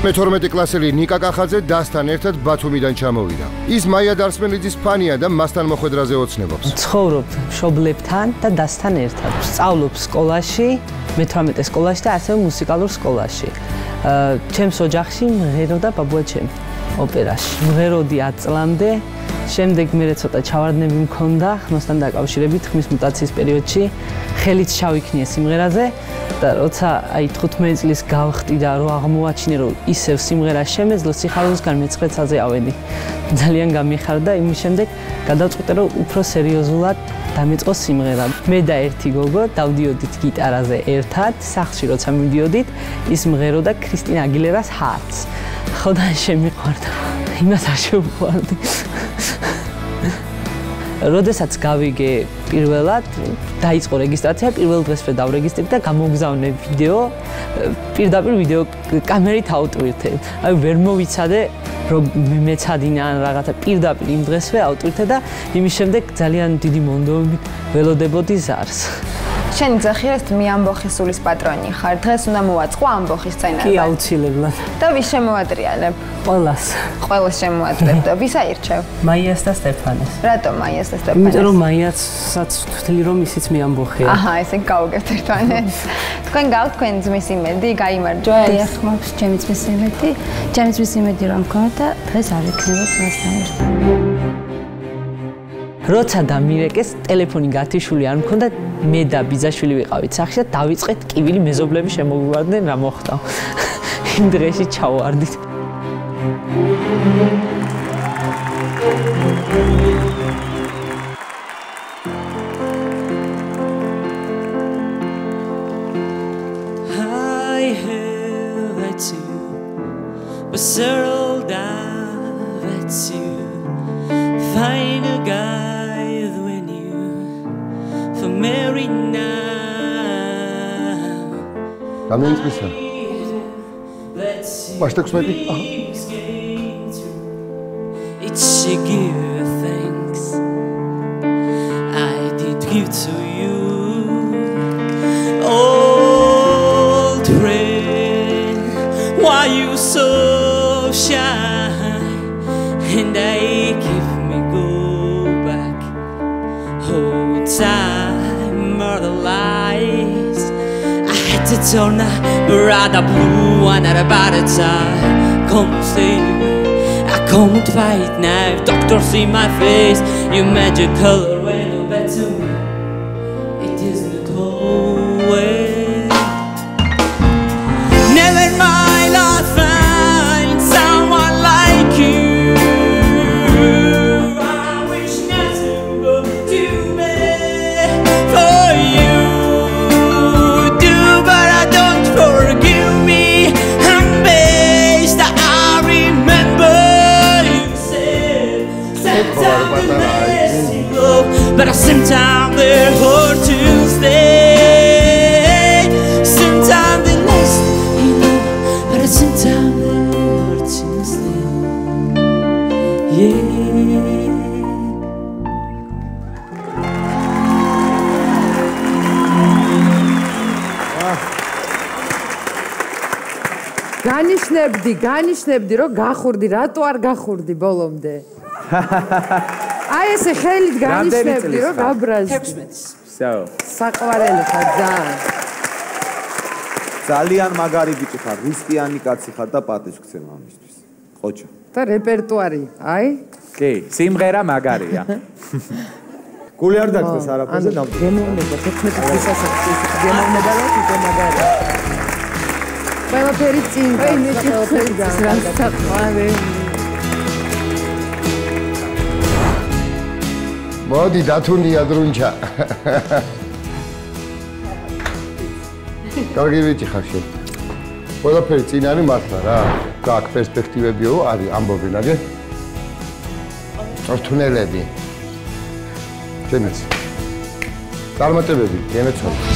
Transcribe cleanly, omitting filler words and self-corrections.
მე-12 კლასელი ნიკა კახაძე დასთან ერთად ბათუმიდან ჩამოვიდა. ის მაია დარსმელიძის ფანია და მასთან მოხვედრაზე ოცნებობს. ცხოვრობ მშობლებთან და დასთან ერთად. სწავლობ სკოლაში, მე-18 სკოლაში და ასევე მუსიკალურ სკოლაში. ჩემს ოჯახში მღერო და ბაბუაჩემი ოპერაში. მღეროდი 10 წლამდე, შემდეგ მე ცოტა ჩავარდნები მქონდა ხმასთან დაკავშირებით ხმის მუტაციის პერიოდში, ხელით ჩავიქნიე სიმღერაზე და როცა აი 15 წლის გავხდი და რო აღმოაჩინე რომ ისევ სიმღერა შემეძლო, სიხარულისგან მე-9 წელზე ავედი. ძალიან გამიხარდა, იმის შემდეგ გადავწყვიტე რომ უფრო სერიოზულად დამეწყო სიმღერა. მე და ერთი გოგო დავდიოდით გიტარაზე ერთად, სახლში როცა მივდიოდით, ის მღეროდა ქრისტინა აგილერას Hearts. ხოდან შემიყვარდა. იმას არ შევყვარდი. როდესაც გავიგე პირველად, დაიწყო რეგისტრაცია, პირველ დღესვე დავრეგისტრირდი და გამოგზავნე ვიდეო, პირდაპირ ვიდეო კამერით ავტვირთე. აი ვერ მოვიცადე, რომ მეცადინა ან რაღაცა პირდაპირ იმ დღესვე ავტვირთე და იმის შემდეგ ძალიან დიდი მონდომებით ველოდებოდი ზარს. შენი ძახი ეს მეამბოხისულის პატრონი ხარ. დღეს უნდა მოვაწყო ამბოხის სცენაზე. კი, აუცილებლად. და ვის შემოადრიალებ? ყველას. ყველას შემოადრებ და ვის აირჩევ? მაიას და სტეფანეს. რატომ მაიას და სტეფანეს? იმიტომ რომ მაიასაც ვთვლი რომ ისიც მეამბოხია. აჰა, ესე გავუგებთ ერთმანეთს. თქვენ გავთ თქვენ ძმის იმედი, გაიმარჯვა. დიახ, მაქვს ჩემი ძმის იმედი. ჩემი ძმის იმედი რომ მქონდა და დღეს არ ვიქნებოდ მასთან ერთად. როცა დამირეკეს, ტელეფონი გათიშული არ მქონდა, მე და ბიძაშვილი ვიყავით სახში და დავიწყეთ კივილი მეზობლები შემოგვივარდნენ რა მოხდა. იმ დღეში ჩავარდით. I have it too, but settle down it too. Find a guy when you for married now. გამენწისა. Başta kusmeti. It should give thanks I did give to you. Old friend, why you so shy? And I give me go back. Whole time or the lies I had to turn a brother blue and at about a time. Come see I can't fight now. Doctor see my face. You magic color when you bet to me. It isn't always. Never mind, I'll find someone like you. But sometimes they're hard to stay. Sometimes they last, you know. But sometimes they're hard to stay. Yeah. განიშნებდი, რომ გახურდი, რატო არ გახურდი ბოლომდე? აი ესე ხელით განიშნებდი, რომ გაბრაზდი. 16. საყვარელი ხარ ძალიან. ძალიან მაგარი ბიჭი ხარ, რისკიანი კაცი ხარ და პატივს გცემ ამისთვის. ყოჩა. და რეპერტუარი, აი? კი, სიმღერა მაგარია. გული არ დაგწეს არაფერზე დამტკიცე. გემოვნება 16 წლის ასაკში გემოვნება რა თქო მაგარია. ყველაფერი წინ ყველაფერი განსაყვარელი. მოდი დათუნია დრუნჩა. კარგი ვიცი ხარ შენ. ყველაფერი წინ არის მართლა რა. გაქვს პერსპექტივებიო, არის ამბობი ნაგე. თუნელები. შენაც. წარმატებები, გენეცოდი.